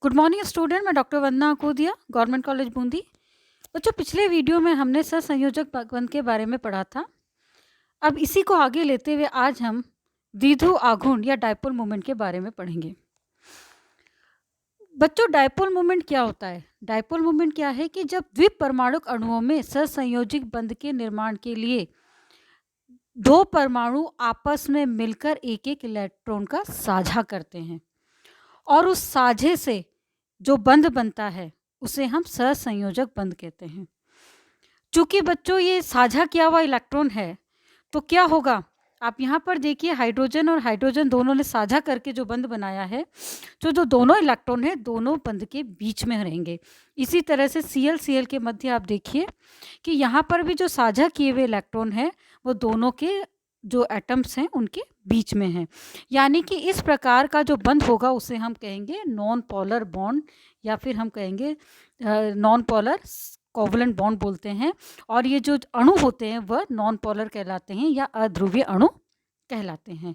Good morning student. मैं doctor वंदना Akodia, government college Bundi. बच्चों, पिछले वीडियो में हमने सहसंयोजक बंध के बारे में पढ़ा था। अब इसी को आगे लेते हुए आज हम द्विध्रुव आघूर्ण या डायपोल मोमेंट के बारे में पढ़ेंगे। बच्चों, डायपोल मोमेंट क्या होता है? डायपोल मोमेंट क्या है कि जब द्विपरमाणुक अणुओं में सहसंयोजक बंध के निर्माण के लिए दो परमाणु आपस में मिलकर एक एक इलेक्ट्रॉन का साझा करते हैं और उस साझे से जो बंध बनता है उसे हम सहसंयोजक बंध कहते हैं। चूंकि बच्चों ये साझा किया हुआ इलेक्ट्रॉन है, तो क्या होगा? आप यहाँ पर देखिए, हाइड्रोजन और हाइड्रोजन दोनों ने साझा करके जो बंध बनाया है, जो दोनों इलेक्ट्रॉन है दोनों बंध के बीच में रहेंगे। इसी तरह से Cl के मध्य आप देखिए कि यहाँ पर भी जो साझा किए हुए इलेक्ट्रॉन है वो दोनों के जो एटम्स हैं उनके बीच में हैं। यानी कि इस प्रकार का जो बंध होगा उसे हम कहेंगे नॉन पोलर बॉन्ड, या फिर हम कहेंगे नॉन पोलर कोवलेंट बॉन्ड बोलते हैं। और ये जो अणु होते हैं वह नॉन पोलर कहलाते हैं या अध्रुवीय अणु कहलाते हैं।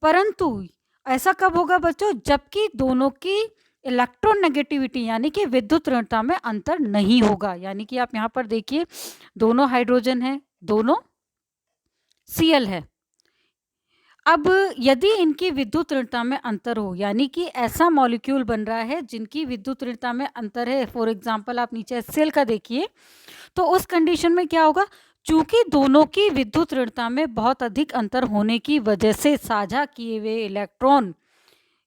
परंतु ऐसा कब होगा बच्चों? जबकि दोनों की इलेक्ट्रोनेगेटिविटी यानी कि विद्युत ऋणता में अंतर नहीं होगा। यानी कि आप यहाँ पर देखिए, दोनों हाइड्रोजन है, दोनों Cl है। अब यदि इनकी विद्युत ऋणता में अंतर हो, यानी कि ऐसा मॉलिक्यूल बन रहा है जिनकी विद्युत ऋणता में अंतर है, फॉर एग्जांपल आप नीचे HCl का देखिए, तो उस कंडीशन में क्या होगा? चूंकि दोनों की विद्युत ऋणता में बहुत अधिक अंतर होने की वजह से साझा किए हुए इलेक्ट्रॉन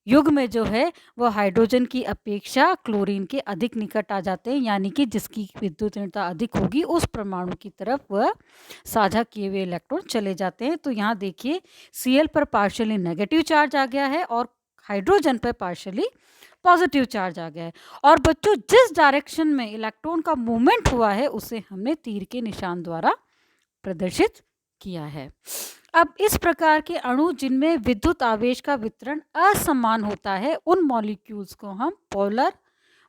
युग्म जो है वह हाइड्रोजन की अपेक्षा क्लोरीन के अधिक निकट आ जाते हैं। यानी कि जिसकी विद्युत ऋणता अधिक होगी उस परमाणु की तरफ वह साझा किए हुए इलेक्ट्रॉन चले जाते हैं। तो यहाँ देखिए, Cl पर पार्शियली नेगेटिव चार्ज आ गया है और हाइड्रोजन पर पार्शियली पॉजिटिव चार्ज आ गया है। और बच्चों, जिस डायरेक्शन में इलेक्ट्रॉन का मूवमेंट हुआ है उसे हमने तीर के निशान द्वारा प्रदर्शित किया है। अब इस प्रकार के अणु जिनमें विद्युत आवेश का वितरण असमान होता है उन मॉलिक्यूल्स को हम पोलर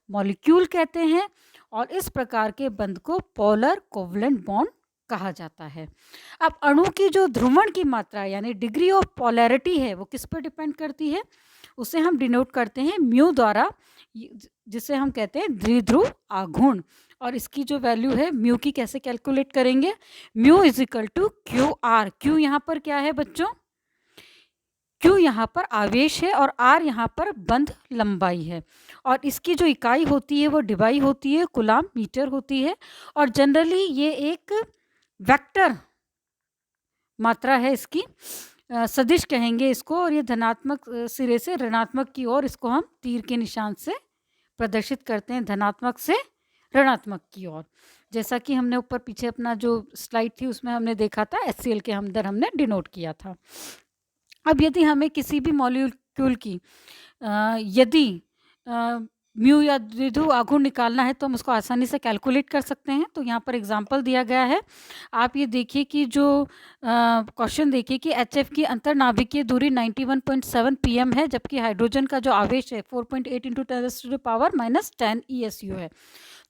मॉलिक्यूल कहते हैं और इस प्रकार के बंध को पोलर कोवलेंट बॉन्ड कहा जाता है। अब अणु की जो ध्रुवण की मात्रा यानी डिग्री ऑफ पोलैरिटी है वो किस पर डिपेंड करती है? उसे हम डिनोट करते हैं म्यू द्वारा, जिसे हम कहते हैं द्विध्रुव आघूर्ण। और इसकी जो वैल्यू है म्यू की कैसे कैलकुलेट करेंगे? Mu is equal to Q R. Q यहाँ पर क्या है बच्चों? क्यू यहाँ पर आवेश है और आर यहाँ पर बंध लंबाई है। और इसकी जो इकाई होती है वो डिवाई होती है, कूलाम मीटर होती है। और जनरली ये एक वेक्टर मात्रा है, इसकी सदिश कहेंगे इसको। और ये धनात्मक सिरे से ऋणात्मक की ओर इसको हम तीर के निशान से प्रदर्शित करते हैं, धनात्मक से ऋणात्मक की ओर। जैसा कि हमने ऊपर पीछे अपना जो स्लाइड थी उसमें हमने देखा था, HCl के अंदर हमने डिनोट किया था। अब यदि हमें किसी भी मॉलिक्यूल की यदि म्यू या द्विध्रुव आघूर्ण निकालना है तो हम उसको आसानी से कैलकुलेट कर सकते हैं। तो यहाँ पर एग्जांपल दिया गया है। आप ये देखिए कि जो क्वेश्चन देखिए कि HF की अंतर्नाभिकीय दूरी 91.7 pm है, जबकि हाइड्रोजन का जो आवेश है 4.8 इंटू 10⁻⁻10 ESU है।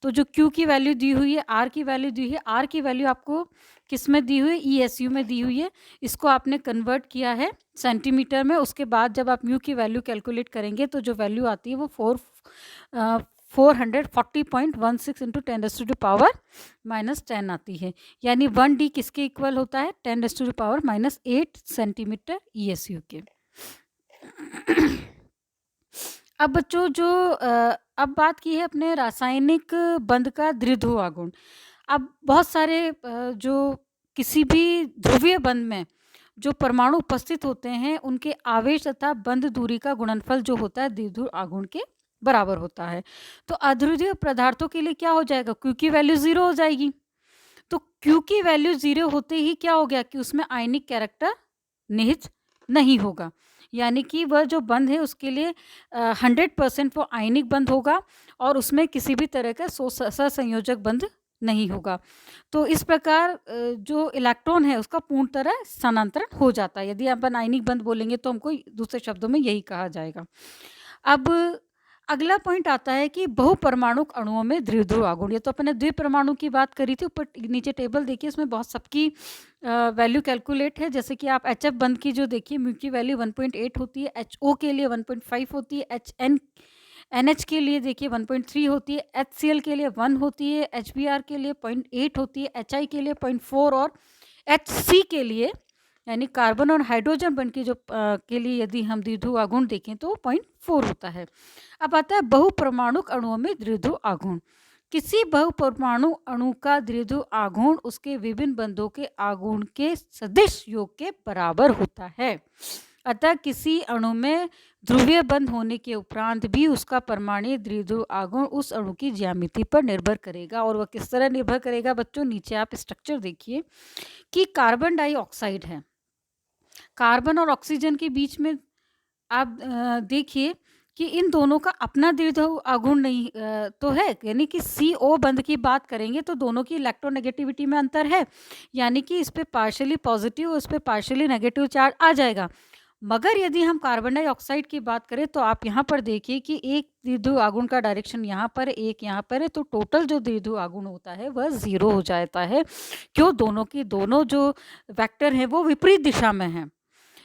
तो जो Q की वैल्यू दी हुई है, R की वैल्यू दी है, R की वैल्यू आपको किस में दी हुई है? ESU में दी हुई है। इसको आपने कन्वर्ट किया है सेंटीमीटर में। उसके बाद जब आप म्यू की वैल्यू कैलकुलेट करेंगे तो जो वैल्यू आती है वो 440.16 इंटू 10⁻⁻10 आती है। यानी 1D किसके इक्वल होता है? 10⁻⁻8 सेंटीमीटर ESU के। अब बच्चों, जो अब बात की है अपने रासायनिक बंध का द्विध्रुव आघूर्ण। अब बहुत सारे जो किसी भी ध्रुवीय बंध में जो परमाणु उपस्थित होते हैं उनके आवेश तथा बंध दूरी का गुणनफल जो होता है द्विध्रुव आघूर्ण के बराबर होता है। तो अध्रुवीय पदार्थों के लिए क्या हो जाएगा? Q की वैल्यू 0 हो जाएगी। तो Q की वैल्यू 0 होते ही क्या हो गया कि उसमें आयनिक कैरेक्टर निहित नहीं होगा। यानी कि वह जो बंध है उसके लिए 100% वो आयनिक बंध होगा और उसमें किसी भी तरह का सहसंयोजक बंध नहीं होगा। तो इस प्रकार जो इलेक्ट्रॉन है उसका पूर्ण तरह स्थानांतरण हो जाता है। यदि अपन आयनिक बंध बोलेंगे तो हमको दूसरे शब्दों में यही कहा जाएगा। अब अगला पॉइंट आता है कि बहुपरमाणुक अणुओं में द्विध्रुव आघूर्ण। ये तो अपने द्विपरमाणु की बात करी थी। ऊपर नीचे टेबल देखिए, इसमें बहुत सबकी वैल्यू कैलकुलेट है। जैसे कि आप HF बंध की जो देखिए म्यू की वैल्यू 1.8 होती है, HO के लिए 1.5 होती है, HN NH के लिए देखिए 1.3 होती है, HCl के लिए 1 होती है, HBr के लिए 0.8 होती है, HI के लिए 0.4 और HC के लिए यानी कार्बन और हाइड्रोजन बन के के लिए यदि हम द्विध्रुव आघूर्ण देखें तो 0.4 होता है। अब आता है बहुपरमाणुक अणुओं में द्विध्रुव आघूर्ण। किसी बहुपरमाणु अणु का द्विध्रुव आघूर्ण उसके विभिन्न बंधों के आघूर्ण के सदिश योग के बराबर होता है। अतः किसी अणु में ध्रुवीय बंध होने के उपरांत भी उसका परमाणु द्विध्रुव आघूर्ण उस अणु की ज्यामिति पर निर्भर करेगा। और वह किस तरह निर्भर करेगा बच्चों, नीचे आप स्ट्रक्चर देखिए कि कार्बन डाइऑक्साइड है, कार्बन और ऑक्सीजन के बीच में आप देखिए कि इन दोनों का अपना द्विध्रुव आघूर्ण नहीं तो है, यानी कि CO बंध की बात करेंगे तो दोनों की इलेक्ट्रोनेगेटिविटी में अंतर है, यानी कि इस पे पार्शियली पॉजिटिव और इस पे पार्शियली नेगेटिव चार्ज आ जाएगा। मगर यदि हम कार्बन डाइऑक्साइड की बात करें तो आप यहाँ पर देखिए कि एक द्विध्रुव आघूर्ण का डायरेक्शन यहाँ पर, एक यहाँ पर है, तो टोटल जो द्विध्रुव आघूर्ण होता है वह 0 हो जाता है। क्यों? दोनों की दोनों जो वेक्टर हैं वो विपरीत दिशा में हैं।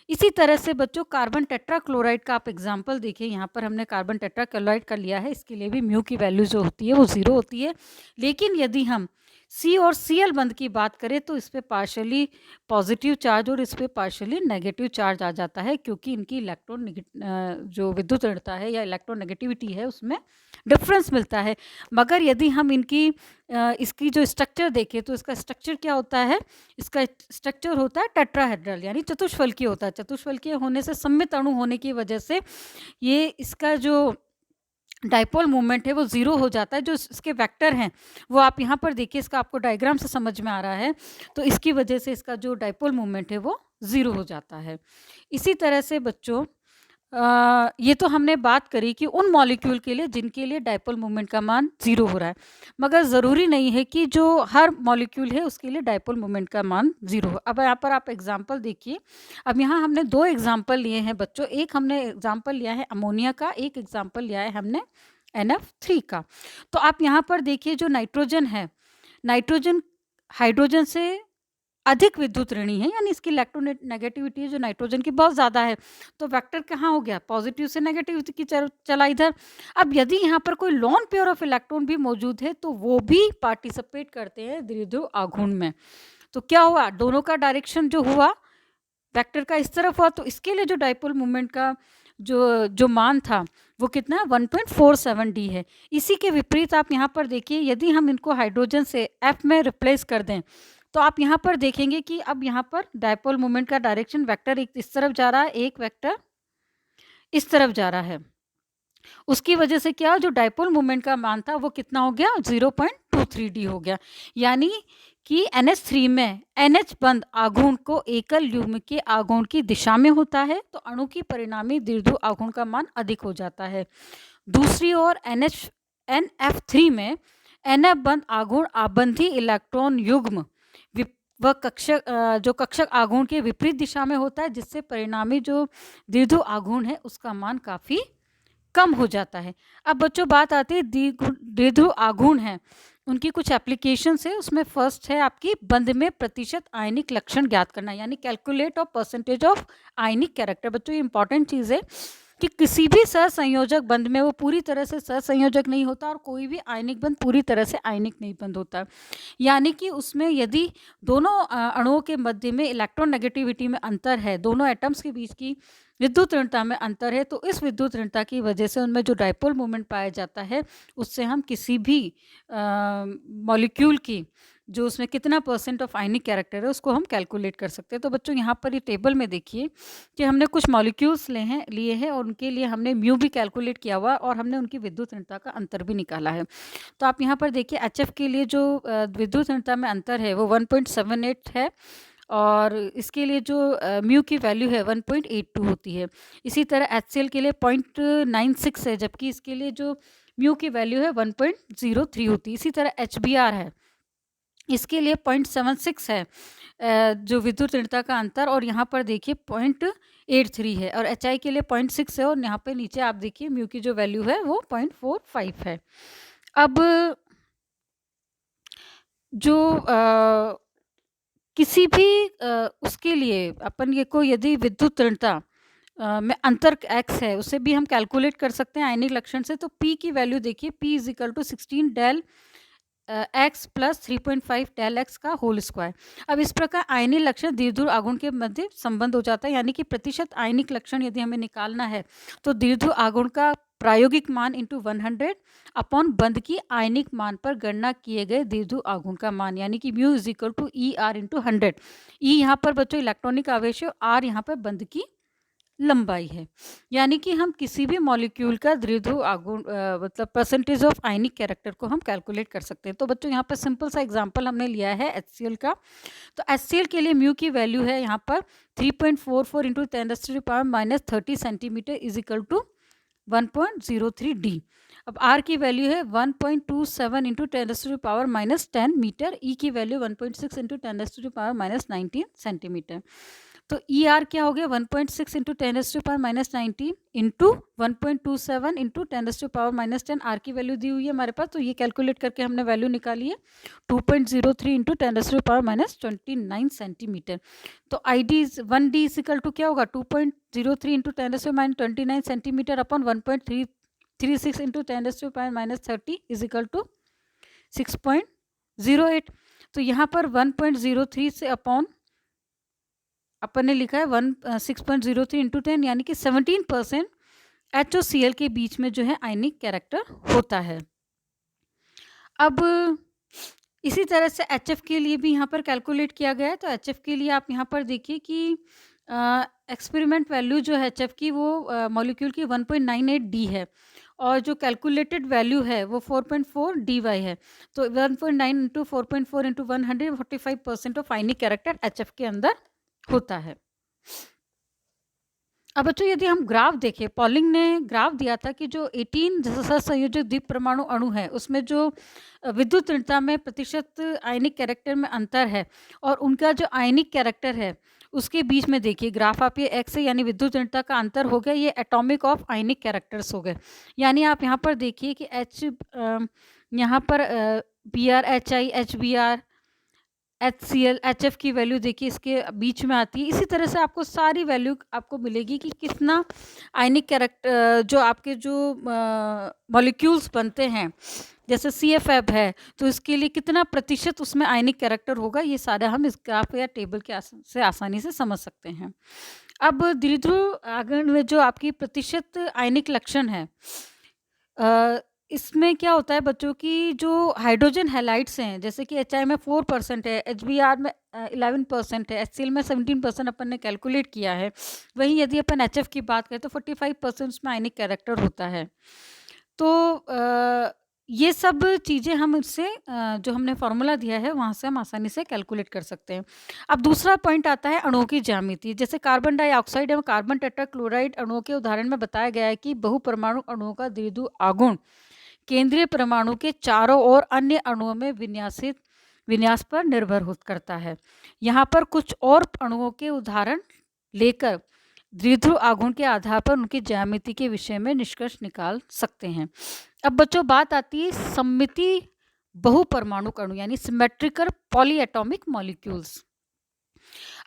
इसी तरह से बच्चों कार्बन टेट्राक्लोराइड का आप एग्जाम्पल देखिए, यहाँ पर हमने कार्बन टेट्राक्लोराइड का लिया है, इसके लिए भी म्यू की वैल्यू जो होती है वो 0 होती है। लेकिन यदि हम C और Cl बंध की बात करें तो इस पर पार्शियली पॉजिटिव चार्ज और इस पर पार्शियली नेगेटिव चार्ज आ जाता है, क्योंकि इनकी इलेक्ट्रॉन जो विद्युत ऋणता है या इलेक्ट्रोनेगेटिविटी है उसमें डिफरेंस मिलता है। मगर यदि हम इसकी जो स्ट्रक्चर देखें तो इसका स्ट्रक्चर क्या होता है, इसका स्ट्रक्चर होता है टेट्राहेड्रल यानी चतुष्फलकीय होता है। चतुष्फलकीय होने से सममित अणु होने की वजह से ये इसका जो डाइपोल मूवमेंट है वो 0 हो जाता है। जो इसके वेक्टर हैं वो आप यहाँ पर देखिए, इसका आपको डायग्राम से समझ में आ रहा है, तो इसकी वजह से इसका जो डाइपोल मूवमेंट है वो 0 हो जाता है। इसी तरह से बच्चों ये तो हमने बात करी कि उन मॉलिक्यूल के लिए जिनके लिए डाइपोल मूवमेंट का मान 0 हो रहा है, मगर ज़रूरी नहीं है कि जो हर मॉलिक्यूल है उसके लिए डाइपोल मूवमेंट का मान 0 हो। अब यहाँ पर आप एग्जांपल देखिए, अब यहाँ हमने 2 एग्जांपल लिए हैं बच्चों, एक हमने एग्जांपल लिया है अमोनिया का, एक एग्जांपल लिया है हमने NF3 का। तो आप यहाँ पर देखिए जो नाइट्रोजन है, नाइट्रोजन हाइड्रोजन से अधिक विद्युत ऋणी है, यानी इसकी इलेक्ट्रोनेगेटिविटी है जो नाइट्रोजन की बहुत ज़्यादा है, तो वेक्टर कहाँ हो गया, पॉजिटिव से नेगेटिव की चला इधर। अब यदि यहाँ पर कोई लॉन पेयर ऑफ इलेक्ट्रॉन भी मौजूद है तो वो भी पार्टिसिपेट करते हैं द्विध्रुव आघूर्ण में। तो क्या हुआ, दोनों का डायरेक्शन जो हुआ वेक्टर का इस तरफ हुआ, तो इसके लिए जो डाइपोल मूवमेंट का जो मान था वो कितना 1.47 D है। इसी के विपरीत आप यहाँ पर देखिए, यदि हम इनको हाइड्रोजन से F में रिप्लेस कर दें तो आप यहाँ पर देखेंगे कि अब यहाँ पर डाइपोल मोमेंट का डायरेक्शन वेक्टर एक इस तरफ जा रहा है, एक वेक्टर इस तरफ जा रहा है। उसकी वजह से क्या, जो डाइपोल मोमेंट का मान था वो कितना हो गया 0.23 D हो गया। यानी कि NH3 में NH बंध आघूर्ण को एकल युग्म के आघूर्ण की दिशा में होता है, तो अणु की परिणामी द्विध्रुव आघूर्ण का मान अधिक हो जाता है। दूसरी ओर NF3 में NF बंध आघूर्ण आबंधी इलेक्ट्रॉन युग्म वह कक्षक आघूर्ण के विपरीत दिशा में होता है, जिससे परिणामी जो द्विध्रुव आघूर्ण है उसका मान काफ़ी कम हो जाता है। अब बच्चों बात आती है द्विध्रुव आघूर्ण है, उनकी कुछ एप्लीकेशंस है, उसमें फर्स्ट है आपकी बंध में प्रतिशत आयनिक लक्षण ज्ञात करना, यानी calculate of percentage of ionic character. बच्चों ये इंपॉर्टेंट चीज़ है कि किसी भी सहसंयोजक बंध में वो पूरी तरह से सहसंयोजक नहीं होता और कोई भी आयनिक बंध पूरी तरह से आयनिक नहीं बंध होता। यानी कि उसमें यदि दोनों अणुओं के मध्य में इलेक्ट्रोनेगेटिविटी में अंतर है, दोनों एटम्स के बीच की विद्युत ऋणता में अंतर है, तो इस विद्युत ऋणता की वजह से उनमें जो डाइपोल मोमेंट पाया जाता है उससे हम किसी भी मॉलिक्यूल की जो उसमें कितना % ऑफ आयनिक कैरेक्टर है उसको हम कैलकुलेट कर सकते हैं। तो बच्चों यहाँ पर ये टेबल में देखिए कि हमने कुछ मॉलिक्यूल्स लिए हैं और उनके लिए हमने म्यू भी कैलकुलेट किया हुआ और हमने उनकी विद्युत ऋणता का अंतर भी निकाला है। तो आप यहाँ पर देखिए HF के लिए जो विद्युत ऋणता में अंतर है वो 1.78 है और इसके लिए जो म्यू की वैल्यू है 1.82 होती है। इसी तरह HCl के लिए 0.96 है, जबकि इसके लिए जो म्यू की वैल्यू है 1.03 होती है। इसी तरह HBr है, इसके लिए 0.76 है जो विद्युत ऋणता का अंतर, और यहाँ पर देखिए 0.83 है, और HI के लिए 0.6 है, और यहाँ पे नीचे आप देखिए म्यू की जो वैल्यू है वो 0.45 है। अब जो किसी भी उसके लिए अपन ये को यदि विद्युत ऋणता में अंतर एक्स है उसे भी हम कैलकुलेट कर सकते हैं आयनिक लक्षण से। तो पी की वैल्यू देखिए, P is equal to 16 del X plus 3.5 del X का होल स्क्वायर। अब इस प्रकार आयनिक लक्षण द्विध्रुव आघूर्ण के मध्य संबंध हो जाता है, यानी कि प्रतिशत आयनिक लक्षण यदि हमें निकालना है तो द्विध्रुव आघूर्ण का प्रायोगिक मान इंटू 100 अपॉन बंध की आयनिक मान पर गणना किए गए द्विध्रुव आघूर्ण का मान, यानी कि mu is equal to E R into 100। E यहाँ पर बच्चों इलेक्ट्रॉनिक आवेश है, आर यहाँ पर बंध की लंबाई है। यानी कि हम किसी भी मॉलिक्यूल का द्विध्रुव आघूर्ण मतलब परसेंटेज ऑफ आयनिक कैरेक्टर को हम कैलकुलेट कर सकते हैं। तो बच्चों यहाँ पर सिंपल सा एग्जांपल हमने लिया है HCl का। तो HCl के लिए म्यू की वैल्यू है यहाँ पर 3.44 into 10⁻³ centimetre is equal to 1.03 D. अब R की वैल्यू है 1.27 इंटू 10⁻10 मीटर, E की वैल्यू 1.6 इंटू 10⁻19 सेंटीमीटर। तो ई आर क्या हो गया 1.6 इंटू 10⁻19 इंटू 1.27 इंटू 10⁻10। आर की वैल्यू दी हुई है हमारे पास, तो ये कैलकुलेट करके हमने वैल्यू निकाली है 2.03 इंटू 10⁻29 सेंटीमीटर। तो I D 1D equal to क्या होगा 2.03 into 10⁻29 centimetre upon 1.36 into 10⁻30 is equal to 6.08। तो यहाँ पर 1.03 से अपॉन अपन ने लिखा है 6.03 इंटू 10, यानी कि 17% HOCl के बीच में जो है आयनिक कैरेक्टर होता है। अब इसी तरह से HF के लिए भी यहाँ पर कैलकुलेट किया गया है। तो HF के लिए आप यहाँ पर देखिए कि एक्सपेरिमेंट वैल्यू जो है HF की वो मॉलिक्यूल की 1.98 डी है, और जो कैलकुलेटेड वैल्यू है वो 4.4 dy है। तो 1.9 into 4.4 into 145% of ionic character HF के अंदर होता है। अब बच्चों यदि हम ग्राफ देखें, पॉलिंग ने ग्राफ दिया था कि जो 18 सहसंयोजक द्विपरमाणु अणु है उसमें जो विद्युत ऋणता में प्रतिशत आयनिक कैरेक्टर में अंतर है और उनका जो आयनिक कैरेक्टर है उसके बीच में देखिए ग्राफ आप ये एक्स है, यानी विद्युत ऋणता का अंतर हो गया, ये एटॉमिक ऑफ आयनिक कैरेक्टर्स हो गए। यानी आप यहाँ पर देखिए कि यहाँ पर BR HI HBr HCl HF की वैल्यू देखिए इसके बीच में आती है। इसी तरह से आपको सारी वैल्यू आपको मिलेगी कि कितना आयनिक कैरेक्टर जो आपके जो मॉलिक्यूल्स बनते हैं, जैसे CFF है तो इसके लिए कितना प्रतिशत उसमें आयनिक कैरेक्टर होगा, ये सारा हम इस ग्राफ या टेबल के से आसानी से समझ सकते हैं। अब द्विध्रुव आघूर्ण में जो आपकी प्रतिशत आयनिक लक्षण है, इसमें क्या होता है बच्चों की जो हाइड्रोजन हैलाइड्स हैं, जैसे कि HI में 4% है, HBr में 11% है, HCl में 17% अपन ने कैलकुलेट किया है। वहीं यदि अपन HF की बात करें तो 45% उसमें आयनिक कैरेक्टर होता है। तो ये सब चीज़ें हम इससे जो हमने फार्मूला दिया है वहाँ से हम आसानी से कैलकुलेट कर सकते हैं। अब दूसरा पॉइंट आता है अणुओं की ज्यामिति। जैसे कार्बन डाइऑक्साइड एवं कार्बन टेट्राक्लोराइड अणुओं के उदाहरण में बताया गया है कि बहुपरमाणु अणुओं का द्विध्रुव आघूर्ण केंद्रीय परमाणु के चारों ओर अन्य अणुओं में विन्यास पर निर्भर करता है। यहाँ पर कुछ और अणुओं के उदाहरण लेकर द्विध्रुव आघूर्ण के आधार पर उनकी ज्यामिति के विषय में निष्कर्ष निकाल सकते हैं। अब बच्चों बात आती है सममिति बहुपरमाणु अणु, यानी सिमेट्रिकल पॉलीएटॉमिक मॉलिक्यूल्स।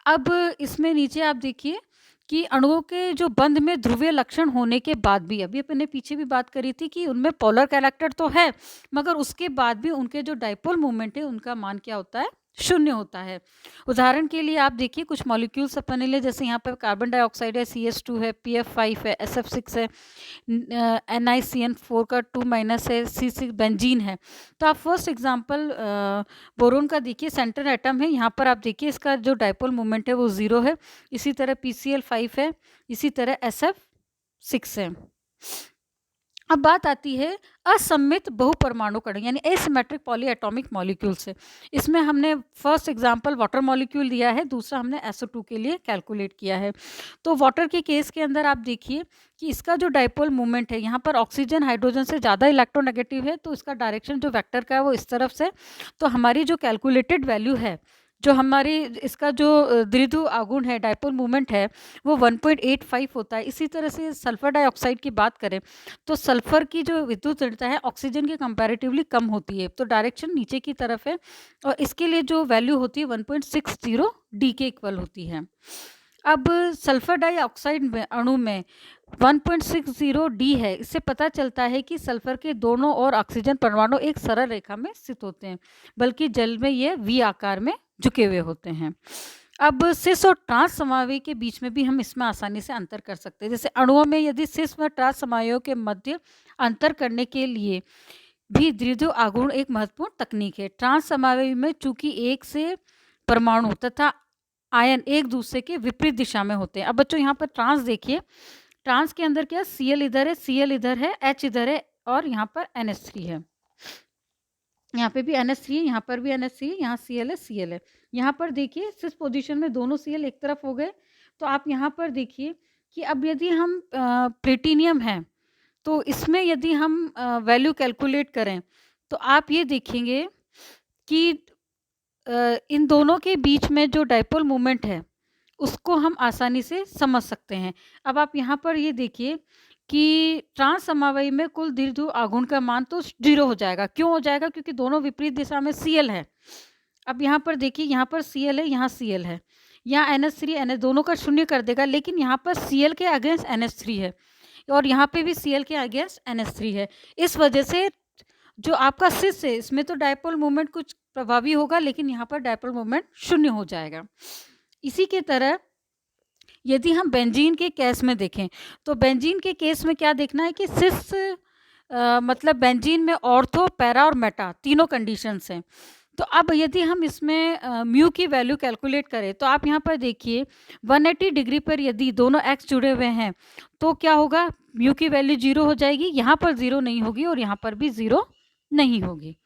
अब इसमें नीचे आप देखिए कि अणुओं के जो बंध में ध्रुवीय लक्षण होने के बाद भी, अभी अपन ने पीछे भी बात करी थी कि उनमें पोलर कैरेक्टर तो है, मगर उसके बाद भी उनके जो डाइपोल मोमेंट है उनका मान क्या होता है, शून्य होता है। उदाहरण के लिए आप देखिए कुछ मॉलिक्यूल्स अपन ने लिए, जैसे यहाँ पर कार्बन डाइऑक्साइड है, CH2 है, PF5 है, SF6 है, NiCN4 का 2- है, C6 बेंजीन है। तो आप फर्स्ट एग्जांपल बोरोन का देखिए, सेंटर एटम है, यहाँ पर आप देखिए इसका जो डाइपोल मोमेंट है वो 0 है। इसी तरह PCl5 है, इसी तरह SF6 है। अब बात आती है असममित बहुपरमाणु कण, यानी एसिमेट्रिक पॉलीएटॉमिक मॉलिक्यूल से। इसमें हमने फर्स्ट एग्जांपल वाटर मॉलिक्यूल दिया है, दूसरा हमने SO2 के लिए कैलकुलेट किया है। तो वाटर के केस के अंदर आप देखिए कि इसका जो डाइपोल मूवमेंट है, यहाँ पर ऑक्सीजन हाइड्रोजन से ज़्यादा इलेक्ट्रोनेगेटिव है, तो इसका डायरेक्शन जो वेक्टर का है वो इस तरफ से। तो हमारी जो कैलकुलेटेड वैल्यू है, जो हमारी इसका जो द्विध्रुव आघूर्ण है, डाइपोल मूवमेंट है, वो 1.85 होता है। इसी तरह से सल्फर डाइऑक्साइड की बात करें तो सल्फर की जो विद्युत ऋणता है ऑक्सीजन के कंपैरेटिवली कम होती है, तो डायरेक्शन नीचे की तरफ है, और इसके लिए जो वैल्यू होती है 1.60 डी के इक्वल होती है। अब सल्फर डाइऑक्साइड में अणु में 1.60 डी है। इससे पता चलता है कि सल्फर के दोनों ओर ऑक्सीजन परमाणु एक सरल रेखा में स्थित होते हैं, बल्कि जल में ये वी आकार में झुके हुए होते हैं। अब सिस और ट्रांस समवायी के बीच में भी हम इसमें आसानी से अंतर कर सकते हैं। जैसे अणुओं में यदि सिस व ट्रांस समवायों के मध्य अंतर करने के लिए भी द्विध्रुव आघूर्ण एक महत्वपूर्ण तकनीक है। ट्रांस समवायी में चूंकि एक से परमाणु तथा आयन एक दूसरे के विपरीत दिशा में होते हैं। अब बच्चों यहाँ पर ट्रांस देखिए, ट्रांस के अंदर क्या Cl इधर है, Cl इधर है, H इधर है और यहाँ पर NH3 है। यहाँ पे भी NH3 है, यहाँ पर भी NH3 है, यहाँ Cl है, Cl है। यहाँ पर देखिए सिस पोजीशन में दोनों Cl एक तरफ हो गए। तो आप यहाँ पर देखिए कि अब यदि हम प्लेटिनियम है तो इसमें यदि हम वैल्यू कैलकुलेट करें तो आप ये देखेंगे कि इन दोनों के बीच में जो डाइपोल मोमेंट है उसको हम आसानी से समझ सकते हैं। अब आप यहाँ पर ये देखिए कि ट्रांस समवायी में कुल द्विध्रुव आघूर्ण का मान तो 0 हो जाएगा। क्यों हो जाएगा? क्योंकि दोनों विपरीत दिशा में Cl है। अब यहाँ पर देखिए, यहाँ पर Cl है, यहाँ Cl है, यहाँ NH3 NH दोनों का शून्य कर देगा, लेकिन यहाँ पर Cl के अगेंस्ट NH3 है और यहाँ पे भी Cl के अगेंस्ट NH3 है। इस वजह से जो आपका सिस है इसमें तो डाइपोल मोमेंट कुछ प्रभावी होगा, लेकिन यहाँ पर डाइपोल मोमेंट शून्य हो जाएगा। इसी के तरह यदि हम बेंजीन के केस में देखें तो बेंजीन के केस में क्या देखना है कि सिस मतलब बेंजीन में ऑर्थो, पैरा और मेटा तीनों कंडीशंस हैं। तो अब यदि हम इसमें म्यू की वैल्यू कैलकुलेट करें तो आप यहाँ पर देखिए 180 डिग्री पर यदि दोनों एक्स जुड़े हुए हैं तो क्या होगा, म्यू की वैल्यू 0 हो जाएगी, यहाँ पर 0 नहीं होगी और यहाँ पर भी 0 नहीं होगी।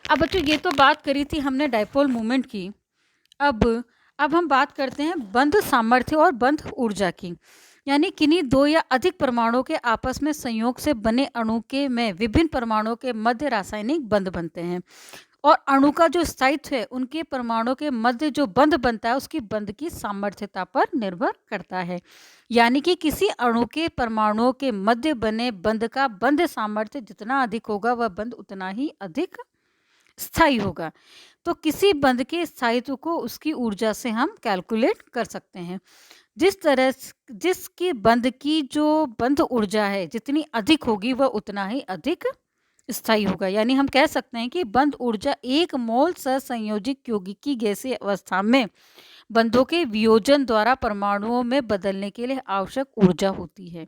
अब बच्चों ये तो बात करी थी हमने डाइपोल मोमेंट की। अब हम बात करते हैं बंध सामर्थ्य और बंध ऊर्जा की। यानी किन्हीं दो या अधिक परमाणुओं के आपस में संयोग से बने अणु के में विभिन्न परमाणुओं के मध्य रासायनिक बंध बनते हैं और अणु का जो स्थायित्व है उनके परमाणुओं के मध्य जो बंध बनता है उसकी बंध की सामर्थ्यता पर निर्भर करता है। यानी कि किसी अणु के परमाणुओं के मध्य बने बंध का बंध सामर्थ्य जितना अधिक होगा वह बंध उतना ही अधिक स्थायी होगा। तो किसी बंध के स्थायित्व को उसकी ऊर्जा से हम कैलकुलेट कर सकते हैं। जिसकी बंध की जो बंध ऊर्जा है जितनी अधिक होगी वह उतना ही अधिक स्थायी होगा। यानी हम कह सकते हैं कि बंध ऊर्जा एक मोल सहसंयोजित यौगिकी गैसीय अवस्था में बंधों के वियोजन द्वारा परमाणुओं में बदलने के लिए आवश्यक ऊर्जा होती है।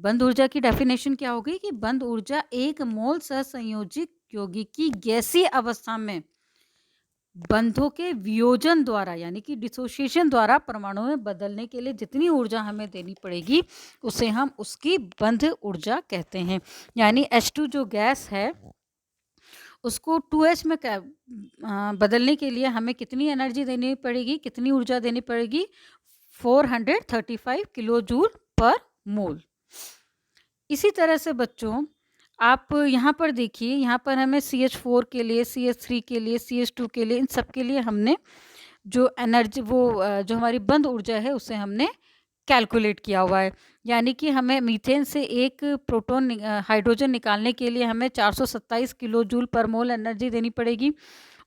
बंध ऊर्जा की डेफिनेशन क्या होगी कि बंध ऊर्जा एक मोल सहसंयोजित यौगिकी गैसीय अवस्था में बंधों के वियोजन द्वारा यानी कि डिसोसिएशन द्वारा परमाणुओं में बदलने के लिए जितनी ऊर्जा हमें देनी पड़ेगी उसे हम उसकी बंध ऊर्जा कहते हैं। यानी H2 जो गैस है उसको 2H में बदलने के लिए हमें कितनी एनर्जी देनी पड़ेगी, कितनी ऊर्जा देनी पड़ेगी? 435 किलो जूल पर मोल। इसी तरह से बच्चों आप यहाँ पर देखिए, यहाँ पर हमें CH4 के लिए, CH3 के लिए, CH2 के लिए, इन सब के लिए हमने जो एनर्जी जो हमारी बंध ऊर्जा है उसे हमने कैलकुलेट किया हुआ है। यानी कि हमें मीथेन से एक प्रोटॉन हाइड्रोजन निकालने के लिए हमें 427 किलो जूल पर मोल एनर्जी देनी पड़ेगी।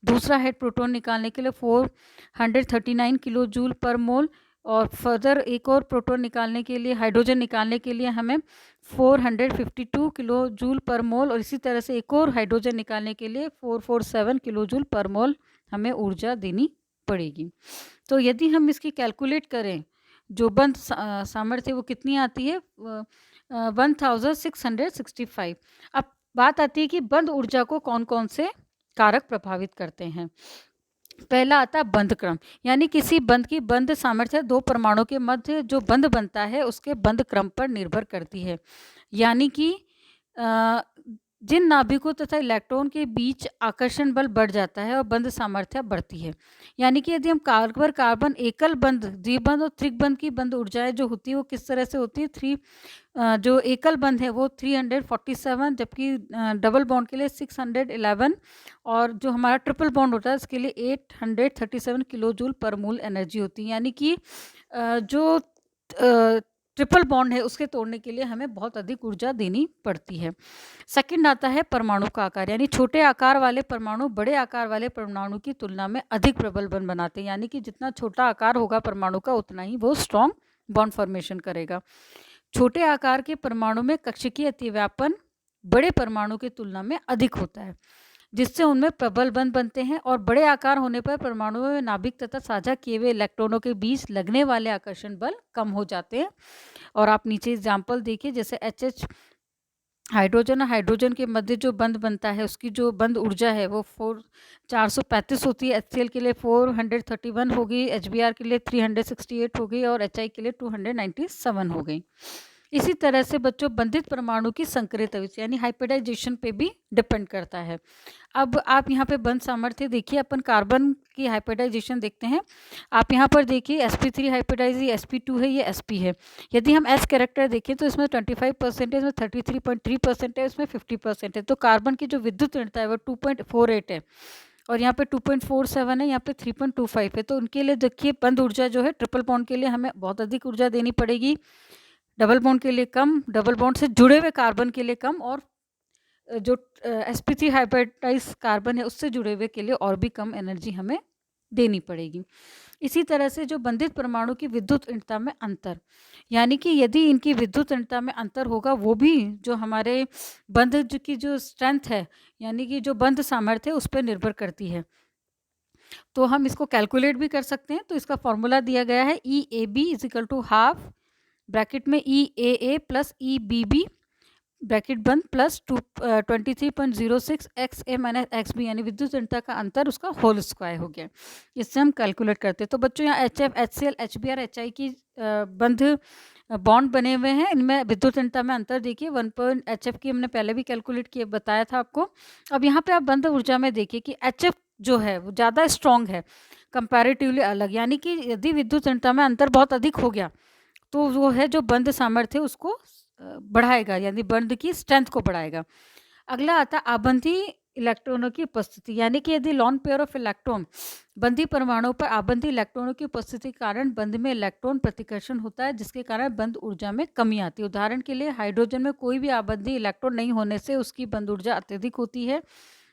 दूसरा है प्रोटॉन निकालने के लिए 439 किलो जूल पर मोल और फर्दर एक और प्रोटॉन निकालने के लिए, हाइड्रोजन निकालने के लिए हमें 452 किलो जूल पर मोल और इसी तरह से एक और हाइड्रोजन निकालने के लिए 447 किलो जूल पर मोल हमें ऊर्जा देनी पड़ेगी। तो यदि हम इसकी कैलकुलेट करें जो बंध सामर्थ्य वो कितनी आती है? 1665। अब बात आती है कि बंध ऊर्जा को कौन कौन से कारक प्रभावित करते हैं। पहला आता है बंध क्रम, यानी किसी बंध की बंध सामर्थ्य दो परमाणु के मध्य जो बंध बनता है उसके बंध क्रम पर निर्भर करती है। यानी कि जिन नाभिकों तथा इलेक्ट्रॉन के बीच आकर्षण बल बढ़ जाता है और बंध सामर्थ्य बढ़ती है। यानी कि यदि हम कार्बन कार्बन एकल बंध, द्विबंध और त्रिबंध की बंध ऊर्जाएं जो होती है वो किस तरह से होती है? जो एकल बंध है वो 347, जबकि डबल बॉन्ड के लिए 611 और जो हमारा ट्रिपल बॉन्ड होता है उसके लिए 837 किलो जूल पर मोल एनर्जी होती है। यानी कि जो ट्रिपल बॉन्ड है उसके तोड़ने के लिए हमें बहुत अधिक ऊर्जा देनी पड़ती है। सेकंड आता है परमाणु का आकार, यानी छोटे आकार वाले परमाणु बड़े आकार वाले परमाणु की तुलना में अधिक प्रबल बंध बनाते हैं, यानी कि जितना छोटा आकार होगा परमाणु का उतना ही वो स्ट्रॉन्ग बॉन्ड फॉर्मेशन करेगा। छोटे आकार के परमाणु में कक्षकीय अतिव्यापन बड़े परमाणु की तुलना में अधिक होता है, जिससे उनमें प्रबल बंध बनते हैं, और बड़े आकार होने पर परमाणुओं में नाभिक तथा साझा किए हुए इलेक्ट्रॉनों के बीच लगने वाले आकर्षण बल कम हो जाते हैं। और आप नीचे एग्जाम्पल देखिए, जैसे एच हाइड्रोजन और हाइड्रोजन के मध्य जो बंध बनता है उसकी जो बंध ऊर्जा है वो 435 होती है, HCl के लिए 431 होगी, HBr के लिए 368 हो गई और HI के लिए 297 हो गई। इसी तरह से बच्चों बंधित परमाणु की संकरित अवस्था यानी हाइब्रिडाइजेशन पे भी डिपेंड करता है। अब आप यहाँ पे बंध सामर्थ्य देखिए, अपन कार्बन की हाइब्रिडाइजेशन देखते हैं। आप यहाँ पर देखिए sp3 हाइब्रिडाइज, ये sp2 है, ये sp है। यदि हम s कैरेक्टर देखें तो इसमें 25% है, इसमें 33.3% है, इसमें 50% है। तो कार्बन की जो विद्युत ऋणता है वो 2.48 है और यहाँ पे 2.47 है, यहाँ पे 3.25 है। तो उनके लिए देखिए बंध ऊर्जा जो है ट्रिपल बॉन्ड के लिए हमें बहुत अधिक ऊर्जा देनी पड़ेगी, डबल बॉन्ड के लिए कम, डबल बॉन्ड से जुड़े हुए कार्बन के लिए कम, और जो sp3 हाइब्रिडाइज कार्बन है उससे जुड़े हुए के लिए और भी कम एनर्जी हमें देनी पड़ेगी। इसी तरह से जो बंधित परमाणु की विद्युत ऋणता में अंतर, यानी कि यदि इनकी विद्युत ऋणता में अंतर होगा वो भी जो हमारे बंध की जो स्ट्रेंथ है यानी कि जो बंध सामर्थ्य है उस पर निर्भर करती है। तो हम इसको कैलकुलेट भी कर सकते हैं। तो इसका फॉर्मूला दिया गया है EAB is equal to half bracket में EAA प्लस EBB ब्रैकेट बंद प्लस 23.06 XA माइनस XB, यानी विद्युत ऋणता का अंतर उसका होल स्क्वायर हो गया। इससे हम कैलकुलेट करते हैं। तो बच्चों यहाँ HF, HCl, HBr, HI की बंध बॉन्ड बने हुए हैं, इनमें विद्युत ऋणता में अंतर देखिए 1.HF की हमने पहले भी कैलकुलेट किए बताया था आपको। अब यहाँ पे आप बंध ऊर्जा में देखिए कि HF जो है वो ज़्यादा स्ट्रॉन्ग है कंपैरेटिवली अलग, यानी कि यदि विद्युत ऋणता में अंतर बहुत अधिक हो गया तो वो है जो बंध सामर्थ्य उसको बढ़ाएगा, यानी बंध की स्ट्रेंथ को बढ़ाएगा। अगला आता है आबंधी इलेक्ट्रॉनों की उपस्थिति, यानी कि यदि लॉन पेयर ऑफ इलेक्ट्रॉन बंधी परमाणु पर आबंधी इलेक्ट्रॉनों की उपस्थिति के कारण बंध में इलेक्ट्रॉन प्रतिकर्षण होता है, जिसके कारण बंध ऊर्जा में कमी आती है। उदाहरण के लिए हाइड्रोजन में कोई भी आबंधी इलेक्ट्रॉन नहीं होने से उसकी बंध ऊर्जा अत्यधिक होती है,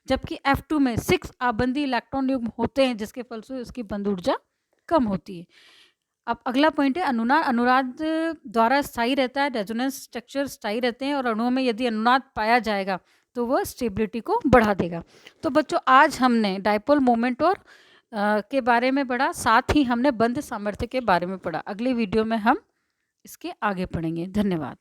जबकि F2 में 6 आबंधी इलेक्ट्रॉन युग्म होते हैं, जिसके फलस्वरूप उसकी बंध ऊर्जा कम होती है। अब अगला पॉइंट है अनुनाद। अनुनाद द्वारा स्थायी रहता है, रेजोनेंस स्ट्रक्चर स्थायी रहते हैं, और अणुओं में यदि अनुनाद पाया जाएगा तो वह स्टेबिलिटी को बढ़ा देगा। तो बच्चों आज हमने डायपोल मोमेंट और के बारे में पढ़ा, साथ ही हमने बंध सामर्थ्य के बारे में पढ़ा। अगले वीडियो में हम इसके आगे पढ़ेंगे। धन्यवाद।